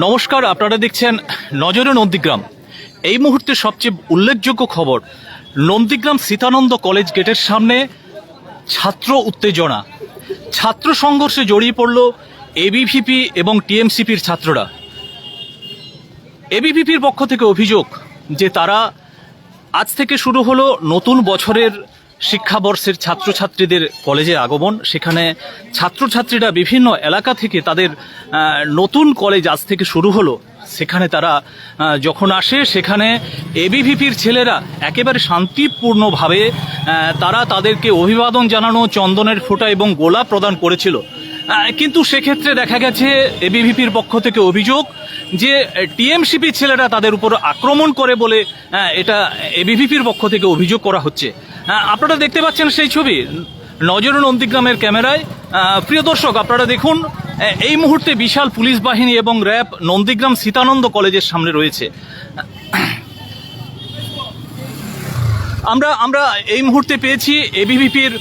নমস্কার, আপনারা দেখছেন নজরে নন্দীগ্রাম। এই মুহূর্তে সবচেয়ে উল্লেখযোগ্য খবর, নন্দীগ্রাম সীতানন্দ কলেজ গেটের সামনে ছাত্র উত্তেজনা, ছাত্র সংঘর্ষে জড়িয়ে পড়ল এবিভিপি এবং টিএমসিপির ছাত্ররা। এবিভিপির পক্ষ থেকে অভিযোগ যে তারা আজ থেকে শুরু হলো নতুন বছরের শিক্ষাবর্ষের ছাত্রছাত্রীদের কলেজে আগমন। সেখানে ছাত্রছাত্রীরা বিভিন্ন এলাকা থেকে তাদের নতুন কলেজ আজ থেকে শুরু হলো, সেখানে তারা যখন আসে সেখানে এবিভিপির ছেলেরা একেবারে শান্তিপূর্ণভাবে তারা তাদেরকে অভিবাদন জানানো, চন্দনের ফোঁটা এবং গোলাপ প্রদান করেছিল। কিন্তু সেক্ষেত্রে দেখা গেছে এবিভিপির পক্ষ থেকে অভিযোগ যে টিএমসিপি ছেলেরা তাদের উপর আক্রমণ করে বলে এটা এবিভিপির পক্ষ থেকে অভিযোগ করা হচ্ছে। আপনারা দেখতে পাচ্ছেন সেই ছবি নজরে নন্দীগ্রামের ক্যামেরায়। প্রিয় দর্শক, আপনারা দেখুন এই মুহূর্তে বিশাল পুলিশ বাহিনী এবং র্যাব নন্দীগ্রাম সীতানন্দ কলেজের সামনে রয়েছে। আমরা এই মুহূর্তে পেয়েছি এবিভিপির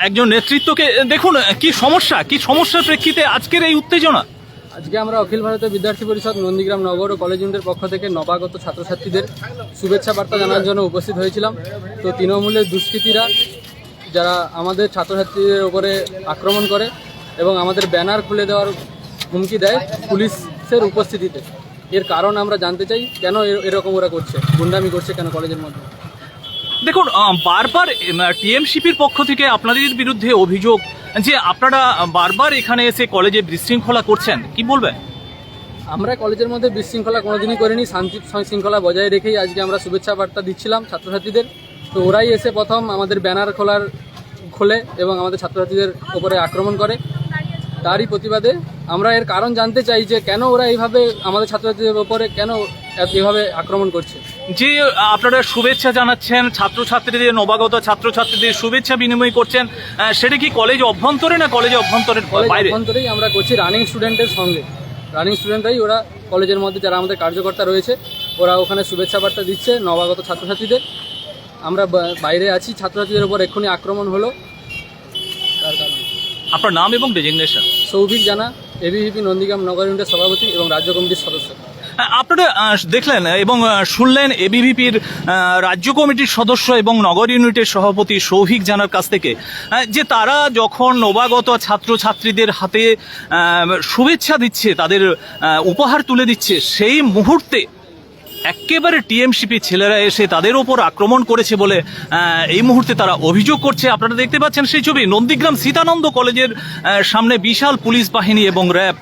একজন নেতৃত্বকে। দেখুন কি সমস্যার প্রেক্ষিতে আজকের এই উত্তেজনা। আজকে আমরা অখিল ভারতীয় বিদ্যার্থী পরিষদ নন্দীগ্রাম নগর ও কলেজ ইউনিটের পক্ষ থেকে নবাগত ছাত্রছাত্রীদের শুভেচ্ছা বার্তা জানার জন্য উপস্থিত হয়েছিলাম। তো তৃণমূলের দুষ্কৃতীরা যারা আমাদের ছাত্রছাত্রীদের উপরে আক্রমণ করে এবং আমাদের ব্যানার খুলে দেওয়ার হুমকি দেয় পুলিশের উপস্থিতিতে, এর কারণ আমরা জানতে চাই। কেন এরকম ওরা করছে, গুন্ডামি করছে কেন কলেজের মধ্যে? দেখুন, বারবার টিএমসিপির পক্ষ থেকে আপনাদের বিরুদ্ধে অভিযোগ যে আপনারা বারবার এখানে এসে কলেজে বিশৃঙ্খলা করছেন, কি বলবেন? আমরা কলেজের মধ্যে বিশৃঙ্খলা কোনোদিনই করিনি, শান্তি শৃঙ্খলা বজায় রেখেই আজকে আমরা শুভেচ্ছা বার্তা দিচ্ছিলাম ছাত্রছাত্রীদের। তো ওরাই এসে প্রথম আমাদের ব্যানার খোলে এবং আমাদের ছাত্রছাত্রীদের উপরে আক্রমণ করে। তারই প্রতিবাদে আমরা এর কারণ জানতে চাই যে কেন ওরা এইভাবে আমাদের ছাত্রছাত্রীদের উপরে কেন এভাবে আক্রমণ করছে। যে আপনারা শুভেচ্ছা জানাচ্ছেন ছাত্রছাত্রীদের, নবাগত ছাত্রছাত্রীদের শুভেচ্ছা বিনিময় করছেন, সেটা কি কলেজ অভ্যন্তরে না কলেজ অভ্যন্তরের বাইরে? অভ্যন্তরেই আমরা করছি, রানিং স্টুডেন্টের সঙ্গে। রানিং স্টুডেন্টরাই ওরা কলেজের মধ্যে যারা আমাদের কার্যকর্তা রয়েছে ওরা ওখানে শুভেচ্ছা বার্তা দিচ্ছে নবাগত ছাত্রছাত্রীদের। আমরা বাইরে আছি, ছাত্রছাত্রীদের উপর এক্ষুনি আক্রমণ হলো। তার কারণ আপনার নাম এবং ডেজিগনেশন? সৌভিক জানা, এবিভিপি নন্দীগ্রাম নগর ইউনিটের সভাপতি এবং রাজ্য কমিটির সদস্য। আপনারা দেখলেন এবং শুনলেন এবিভিপির রাজ্য কমিটির সদস্য এবং নগর ইউনিটের সভাপতি সৌভিক জানার কাছ থেকে যে তারা যখন নবাগত ছাত্রছাত্রীদের হাতে শুভেচ্ছা দিচ্ছে, তাদের উপহার তুলে দিচ্ছে, সেই মুহূর্তে একেবারে টিএমসিপি ছেলেরা এসে তাদের ওপর আক্রমণ করেছে বলে এই মুহূর্তে তারা অভিযোগ করছে। আপনারা দেখতে পাচ্ছেন সেই ছবি নন্দীগ্রাম সীতানন্দ কলেজের সামনে বিশাল পুলিশ বাহিনী এবং র্যাব।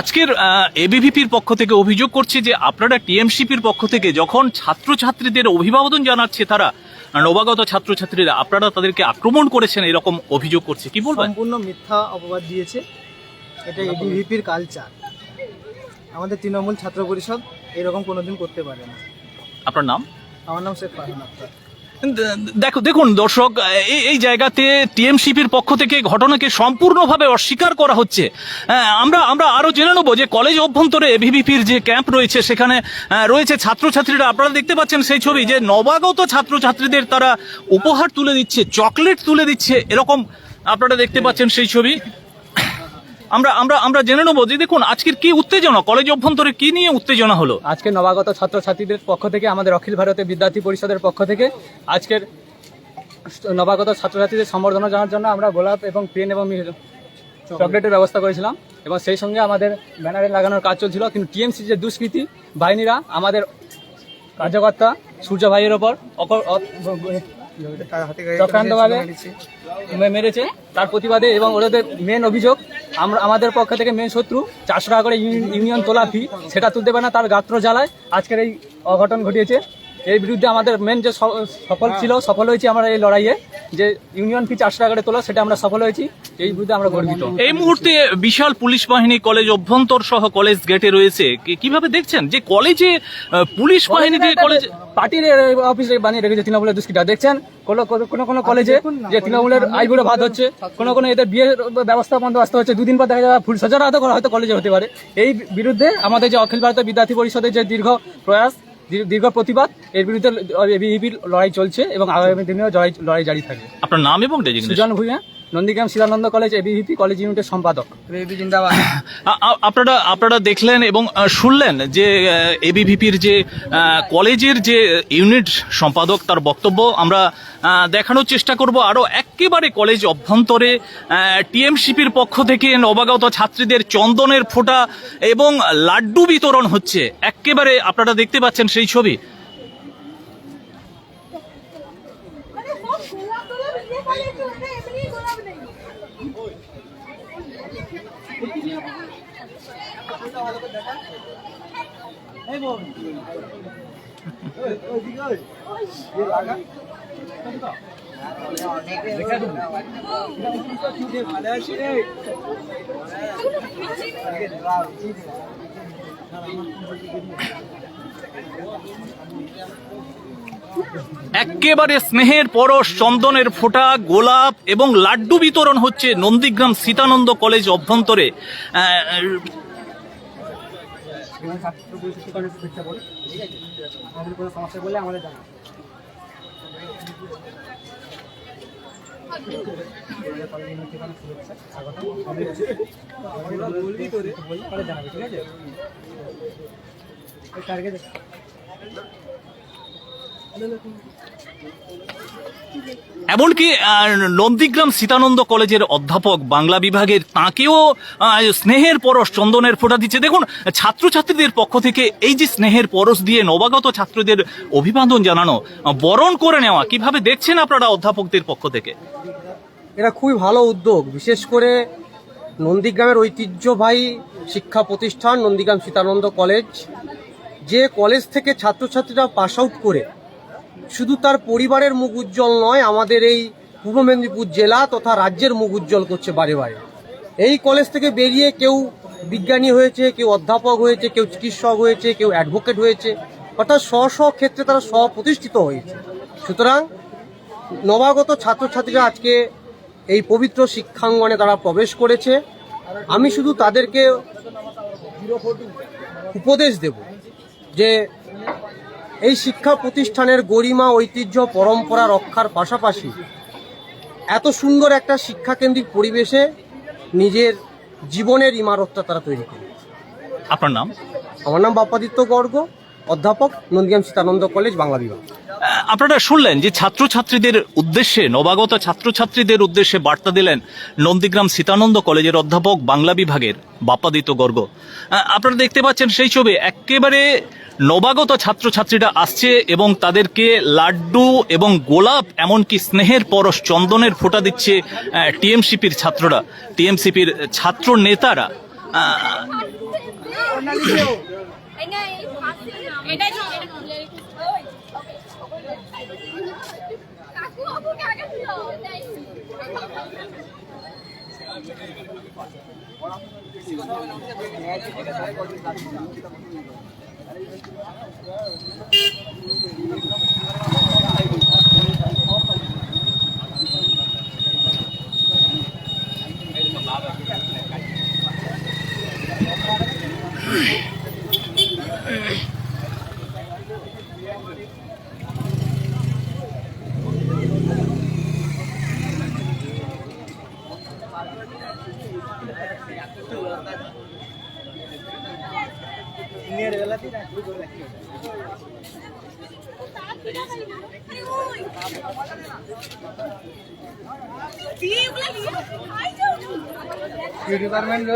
আজকের এবিভিপির পক্ষ থেকে অভিযোগ করছে যে আপনারা টিএমসিপির পক্ষ থেকে যখন ছাত্রছাত্রীদের অভিবাদন জানাচ্ছে তারা নবাগত ছাত্রছাত্রীরা, আপনারা তাদেরকে আক্রমণ করেছেন, এরকম অভিযোগ করছে, কি বলবেন? সম্পূর্ণ মিথ্যা অপবাদ দিয়েছে। এটা এবিভিপির কালচার। আমাদের তৃণমূল ছাত্র পরিষদ এরকম কোনোদিন করতে পারে না। আপনার নাম? আমার নাম শেখ ফারহান আক্তার। দেখুন দর্শক, এই জায়গাতে টিএমসিপির পক্ষ থেকে ঘটনাকে সম্পূর্ণভাবে অস্বীকার করা হচ্ছে। আমরা আরো জেনে নেবো যে কলেজ অভ্যন্তরে এবিভিপির যে ক্যাম্প রয়েছে সেখানে রয়েছে ছাত্রছাত্রীরা। আপনারা দেখতে পাচ্ছেন সেই ছবি যে নবাগত ছাত্রছাত্রীদের তারা উপহার তুলে দিচ্ছে, চকলেট তুলে দিচ্ছে, এরকম আপনারা দেখতে পাচ্ছেন সেই ছবি। আমরা জেনে নেবো যে দেখুন আজকের কি উত্তেজনা, কলেজ অভ্যন্তরে কি নিয়ে উত্তেজনা হলো। আজকে নবাগত ছাত্রছাত্রীদের পক্ষ থেকে, আমাদের অখিল ভারতীয় বিদ্যার্থী পরিষদের পক্ষ থেকে আজকের নবাগত ছাত্রছাত্রীদের সম্বর্ধনা জানার জন্য আমরা গোলাপ এবং পেন এবং চকলেটের ব্যবস্থা করেছিলাম এবং সেই সঙ্গে আমাদের ব্যানারে লাগানোর কাজ চলছিল। কিন্তু টিএমসি যে দুষ্কৃতী বাহিনীরা আমাদের কার্যকর্তা সূর্য ভাইয়ের ওপর চক্রান্তভাবে মেরেছে, তার প্রতিবাদে এবং ওদের মেন অভিযোগ আমাদের পক্ষ থেকে মেন শত্রু 400 টাকা করে ইউনিয়ন তোলা ফি সেটা তুলতে পারে না, তার গাত্র জ্বালায় আজকের এই অঘটন ঘটিয়েছে। এর বিরুদ্ধে আমাদের মেন যে সফল হয়েছি আমরা এই লড়াইয়ে, যে ইউনিয়ন ফি 400 টাকা করে তোলা সেটা আমরা সফল হয়েছি, এই বিরুদ্ধে আমরা গর্বিত। এই মুহূর্তে বিশাল পুলিশ বাহিনী কলেজ অভ্যন্তর সহ কলেজ গেটে রয়েছে, কিভাবে দেখছেন যে কলেজে পুলিশ বাহিনী দিয়ে কলেজ পার্টির অফিসে বানিয়ে রেখেছে তৃণমূলের দুষ্কৃতা। দেখছেন কোনো কলেজে যে তৃণমূলের আইবুড়ো ভাত হচ্ছে, কোনো এদের বিয়ের ব্যবস্থা বন্দোবস্ত হচ্ছে, দুদিন পর দেখা যাবে ফুল সজ্জার হয়তো কলেজে হতে পারে। এই বিরুদ্ধে আমাদের যে অখিল ভারতীয় বিদ্যার্থী পরিষদের যে দীর্ঘ প্রয়াস, দীর্ঘ প্রতিবাদ, এর বিরুদ্ধে এবিভিপির লড়াই চলছে এবং আগামী দিনেও লড়াই জারি থাকবে। আপনার নাম এবং Sujan Bhuiyan, Nandigram Sitananda college ABVP college ইউনিটের সম্পাদক। আপনারা দেখলেন এবং শুনলেন যে এবিভিপির যে কলেজের যে ইউনিট সম্পাদক তার বক্তব্য। আমরা দেখানোর চেষ্টা করব আরো একেবারে কলেজ অভ্যন্তরে টিএমসিপির পক্ষ থেকে নবাগত ছাত্রীদের চন্দনের ফোঁটা এবং লাড্ডু বিতরণ হচ্ছে, একেবারে আপনারা দেখতে পাচ্ছেন সেই ছবি। একেবারে স্নেহের পরশ, চন্দনের ফোঁটা, গোলাপ এবং লাড্ডু বিতরণ হচ্ছে নন্দীগ্রাম সীতানন্দ কলেজ অভ্যন্তরে। এমনকি নন্দীগ্রাম সীতানন্দ কলেজের অধ্যাপক বাংলা বিভাগের, তাঁকেও স্নেহের পরশ, চন্দনের ফোঁটা দিচ্ছে। দেখুন, ছাত্রছাত্রীদের পক্ষ থেকে এই যে স্নেহের পরশ দিয়ে নবাগত ছাত্রদের অভিবাদন জানানো, বরণ করে নেওয়া, কিভাবে দেখছেন আপনারা অধ্যাপকদের পক্ষ থেকে? এটা খুবই ভালো উদ্যোগ। বিশেষ করে নন্দীগ্রামের ঐতিহ্যবাহী শিক্ষা প্রতিষ্ঠান নন্দীগ্রাম সীতানন্দ কলেজ, যে কলেজ থেকে ছাত্রছাত্রীরা পাস আউট করে শুধু তার পরিবারের মুখ উজ্জ্বল নয়, আমাদের এই পূর্ব মেদিনীপুর জেলা তথা রাজ্যের মুখ উজ্জ্বল করছে বারে বারে। এই কলেজ থেকে বেরিয়ে কেউ বিজ্ঞানী হয়েছে, কেউ অধ্যাপক হয়েছে, কেউ চিকিৎসক হয়েছে, কেউ অ্যাডভোকেট হয়েছে, অর্থাৎ স্ব ক্ষেত্রে তারা প্রতিষ্ঠিত হয়েছে। সুতরাং নবাগত ছাত্রছাত্রীরা আজকে এই পবিত্র শিক্ষাঙ্গনে তারা প্রবেশ করেছে। আমি শুধু তাদেরকে উপদেশ দেব যে এই শিক্ষা প্রতিষ্ঠানের গরিমা, ঐতিহ্য, পরম্পরা রক্ষার পাশাপাশি এত সুন্দর একটা শিক্ষাকেন্দ্রিক পরিবেশে নিজের জীবনের ইমারতটা তারা তৈরি করে। আপনার নাম? আমার নাম বাপ্পাদিত্য গর্গ, অধ্যাপক, নন্দীগ্রাম সীতানন্দ কলেজ, বাংলা বিভাগ। আপনারা শুনলেন যে ছাত্রছাত্রীদের উদ্দেশ্যে, নবাগত ছাত্রছাত্রীদের উদ্দেশ্যে বার্তা দিলেন নন্দীগ্রাম সীতানন্দ কলেজের অধ্যাপক বাংলা বিভাগের বাপ্পাদিত্য গর্গ। আপনারা দেখতে পাচ্ছেন সেই ছবি, একেবারে নবাগত ছাত্রছাত্রীরা আসছে এবং তাদেরকে লাড্ডু এবং গোলাপ, এমনকি স্নেহের পরশ, চন্দনের ফোঁটা দিচ্ছে টিএমসিপির ছাত্ররা, টিএমসিপির ছাত্র নেতারা। ডিপার্টমেন্ট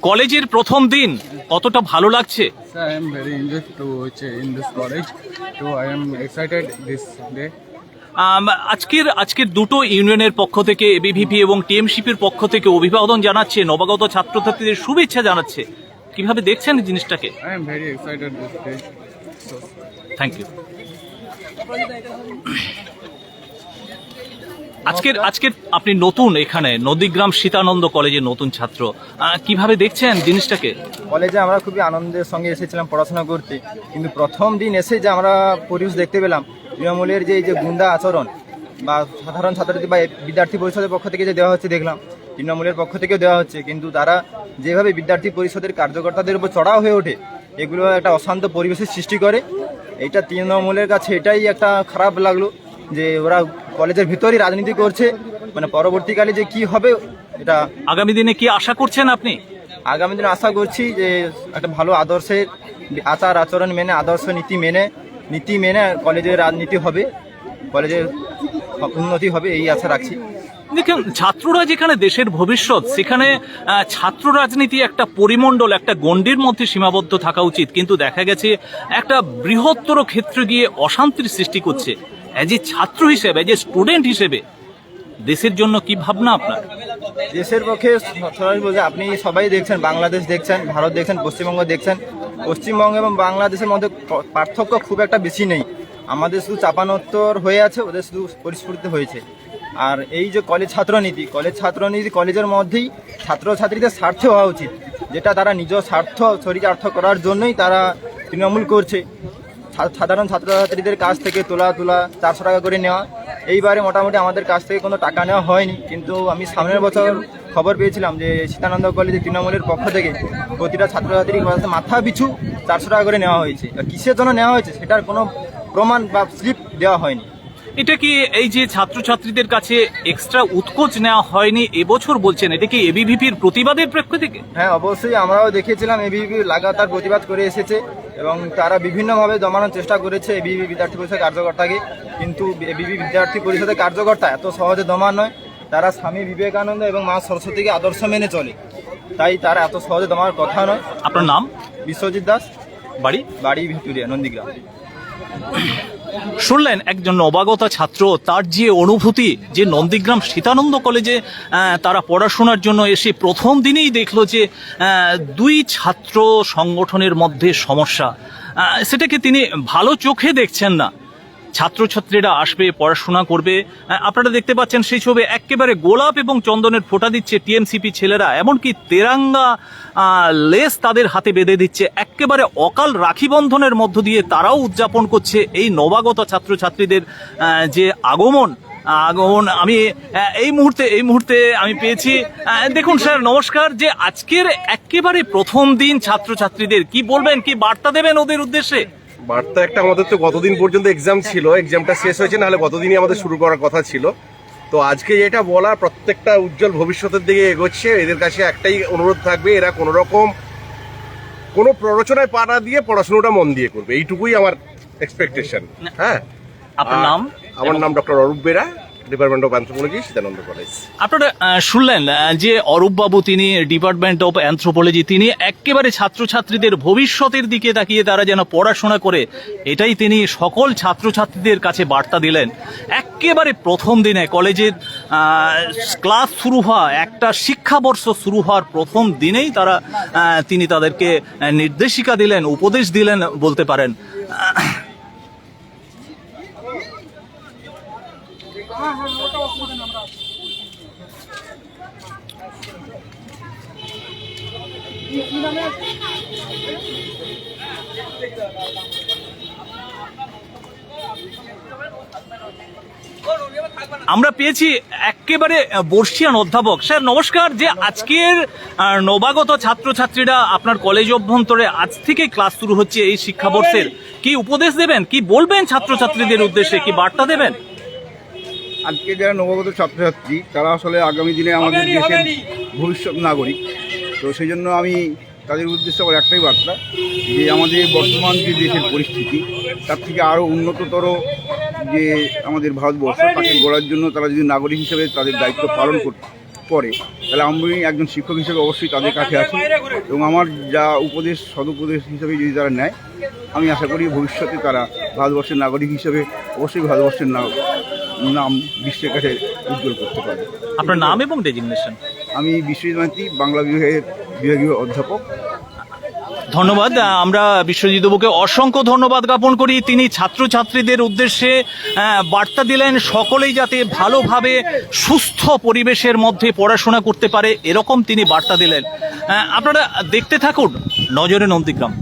কলেজের প্রথম দিন কতটা ভালো লাগছে? Sir, I am very enjoyed to in this college. So I am excited this day. আজকের দুটো ইউনিয়নের পক্ষ থেকে এবিভিপি এবং টিএমসিপির পক্ষ থেকে অভিবাদন জানাচ্ছে, নবাগত ছাত্রছাত্রীদের শুভেচ্ছা জানাচ্ছে। কিভাবে দেখছেন এই জিনিসটাকে? I am very excited this day. So, thank you. আজকের আপনি নতুন এখানে নন্দীগ্রাম সীতানন্দ কলেজের নতুন ছাত্র, কিভাবে দেখছেন জিনিসটাকে? কলেজে আমরা খুবই আনন্দের সঙ্গে এসেছিলাম পড়াশোনা করতে, কিন্তু প্রথম দিন এসে যে আমরা পরিবেশ দেখতে পেলাম, তৃণমূলের যে গুন্ডা আচরণ বা সাধারণ ছাত্রছাত্রী বা বিদ্যার্থী পরিষদের পক্ষ থেকে যে দেওয়া হচ্ছে দেখলাম, তৃণমূলের পক্ষ থেকেও দেওয়া হচ্ছে, কিন্তু তারা যেভাবে বিদ্যার্থী পরিষদের কার্যকর্তাদের উপর চড়াও হয়ে ওঠে, এগুলো একটা অশান্ত পরিবেশের সৃষ্টি করে। এইটা তৃণমূলের কাছে এটাই একটা খারাপ লাগলো যে ওরা কলেজের ভিতরেই রাজনীতি করছে, মানে পরবর্তীকালে যে কি হবে এটা আগামী দিনে কি আশা করছেন আপনি? আগামী দিনে আশা করছি যে একটা ভালো আদর্শের আচার আচরণ মেনে, আদর্শ নীতি মেনে কলেজের রাজনীতি হবে, কলেজের উন্নতি হবে, এই আশা রাখছি। দেখুন, ছাত্ররা যেখানে দেশের ভবিষ্যৎ, সেখানে ছাত্র রাজনীতি একটা পরিমণ্ডল, একটা গণ্ডির মধ্যে সীমাবদ্ধ থাকা উচিত, কিন্তু দেখা গেছে একটা বৃহত্তর ক্ষেত্রে গিয়ে অশান্তির সৃষ্টি করছে। অ্যাজ এ ছাত্র হিসেবে, অ্যাজ এ স্টুডেন্ট হিসেবে দেশের জন্য কি ভাবনা আপনার? দেশের পক্ষে সরাসরি বলতে আপনি সবাই দেখছেন, বাংলাদেশ দেখছেন, ভারত দেখছেন, পশ্চিমবঙ্গ দেখছেন। পশ্চিমবঙ্গ এবং বাংলাদেশের মধ্যে পার্থক্য খুব একটা বেশি নেই। আমাদের শুধু চাপানোত্তর হয়ে আছে, ওদের শুধু পরিস্ফুটিত হয়েছে। আর এই যে কলেজ ছাত্রনীতি কলেজের মধ্যেই ছাত্রছাত্রীদের স্বার্থে হওয়া উচিত, যেটা তারা নিজ স্বার্থ চরিতার্থ করার জন্যই তারা তৃণমূল করছে। সাধারণ ছাত্রছাত্রীদের কাছ থেকে তোলা 400 টাকা করে নেওয়া, এইবারে মোটামুটি আমাদের কাছ থেকে কোনো টাকা নেওয়া হয়নি, কিন্তু আমি সামনের বছর খবর পেয়েছিলাম যে সীতানন্দ কলেজে তৃণমূলের পক্ষ থেকে প্রতিটা ছাত্রছাত্রীর মাথা পিছু 400 টাকা করে নেওয়া হয়েছে। কিসের জন্য নেওয়া হয়েছে সেটার কোনো প্রমাণ বা স্লিপ দেওয়া হয়নি। এটা কি এই যে ছাত্রছাত্রীদের কাছে এক্সট্রা উৎকোচ নেওয়া হয়নি এবছর বলছেন, এটা কি এবিভিপির প্রতিবাদের প্রেক্ষ থেকে? হ্যাঁ, অবশ্যই আমরাও দেখেছিলাম এবিভিপি লাগাতার প্রতিবাদ করে এসেছে এবং তারা বিভিন্নভাবে দমানোর চেষ্টা করেছে এবিভি বিদ্যার্থী পরিষদের কার্যকর্তাকে, কিন্তু এবিভি বিদ্যার্থী পরিষদের কার্যকর্তা এত সহজে দমান নয়। তারা স্বামী বিবেকানন্দ এবং মা সরস্বতীকে আদর্শ মেনে চলে, তাই তারা এত সহজে দমানোর কথা নয়। আপনার নাম? বিশ্বজিৎ দাস, বাড়ি ভিক্টোরিয়া, নন্দীগ্রাম। শুনলেন একজন নবাগত ছাত্র, তার যে অনুভূতি, যে নন্দীগ্রাম সীতানন্দ কলেজে তারা পড়াশোনার জন্য এসে প্রথম দিনেই দেখলো যে দুই ছাত্র সংগঠনের মধ্যে সমস্যা, সেটাকে তিনি ভালো চোখে দেখছেন না। ছাত্রছাত্রীরা আসবে, পড়াশোনা করবে। আপনারা দেখতে পাচ্ছেন সেই ছবি, একেবারে গোলাপ এবং চন্দনের ফোঁটা দিচ্ছে টিএমসিপি ছেলেরা, এমনকি তেরাঙ্গা লেস তাদের হাতে বেঁধে দিচ্ছে। একেবারে অকাল রাখি বন্ধনের মধ্য দিয়ে তারাও উদযাপন করছে এই নবাগত ছাত্রছাত্রীদের যে আগমন। আমি এই মুহূর্তে আমি পেয়েছি। দেখুন স্যার, নমস্কার। যে আজকের একেবারে প্রথম দিন ছাত্রছাত্রীদের কি বলবেন, কি বার্তা দেবেন ওদের উদ্দেশ্যে? বার্তা একটা, আমাদের তো গতদিন পর্যন্ত এক্সাম ছিল, এক্সামটা শেষ হয়েছে, নাহলে গতদিনই আমাদের শুরু করার কথা ছিল। তো আজকে যেটা বলা, প্রত্যেকটা উজ্জ্বল ভবিষ্যতের দিকে এগোচ্ছে। এদের কাছে একটাই অনুরোধ থাকবে, এরা কোনো রকম কোনো প্ররোচনায় পা না দিয়ে পড়াশোনাটা মন দিয়ে করবে, এইটুকুই আমার এক্সপেকটেশন। হ্যাঁ, আপনার নাম? আমার নাম doctor Arup Bera, department of anthropology, Sitananda college. আপনারা শুনলেন যে অরূপ বাবু, তিনি ডিপার্টমেন্ট অফ অ্যানথ্রোপোলজি, তিনি একেবারে ছাত্রছাত্রীদের ভবিষ্যতের দিকে তাকিয়ে তারা যেন পড়াশোনা করে, এটাই তিনি সকল ছাত্রছাত্রীদের কাছে বার্তা দিলেন। একেবারে প্রথম দিনে কলেজের ক্লাস শুরু হওয়া, একটা শিক্ষাবর্ষ শুরু হওয়ার প্রথম দিনেই তিনি তাদেরকে নির্দেশিকা দিলেন, উপদেশ দিলেন বলতে পারেন। আমরা পেয়েছি একেবারে বর্ষিয়ান অধ্যাপক। স্যার নমস্কার। যে আজকের নবাগত ছাত্রছাত্রীরা আপনার কলেজ অভ্যন্তরে আজ থেকে ক্লাস শুরু হচ্ছে এই শিক্ষাবর্ষের, কি উপদেশ দেবেন, কি বলবেন ছাত্রছাত্রীদের উদ্দেশ্যে, কি বার্তা দেবেন? আজকে যারা নবাগত ছাত্রছাত্রী, তারা আসলে আগামী দিনে আমাদের দেশের ভবিষ্যৎ নাগরিক। তো সেই জন্য আমি তাদের উদ্দেশ্যে আমার একটাই বার্তা, যে আমাদের বর্তমান যে দেশের পরিস্থিতি, তার থেকে আরও উন্নততর যে আমাদের ভারতবর্ষ, তাকে গড়ার জন্য তারা যদি নাগরিক হিসেবে তাদের দায়িত্ব পালন করে, তাহলে আমি একজন শিক্ষক হিসেবে অবশ্যই তাদের কাছে আছি এবং আমার যা উপদেশ সদুপদেশ হিসেবে যদি তারা নেয়, আমি আশা করি ভবিষ্যতে তারা ভারতবর্ষের নাগরিক হিসেবে অবশ্যই ভারতবর্ষের নাম বিশ্বের কাছে উজ্জ্বল করতে পারবে। আপনার নাম এবং ডেজিগনেশন? আমি বিশ্বজিৎ মাইতি, বাংলা বিভাগের বিভাগীয় অধ্যাপক। ধন্যবাদ। আমরা বিশ্বজিৎবাবুকে অসংখ্য ধন্যবাদ জ্ঞাপন করি। তিনি ছাত্রছাত্রীদের উদ্দেশ্যে বার্তা দিলেন সকলেই যাতে ভালোভাবে সুস্থ পরিবেশের মধ্যে পড়াশোনা করতে পারে, এরকম তিনি বার্তা দিলেন। আপনারা দেখতে থাকুন নজরে নন্দীগ্রাম।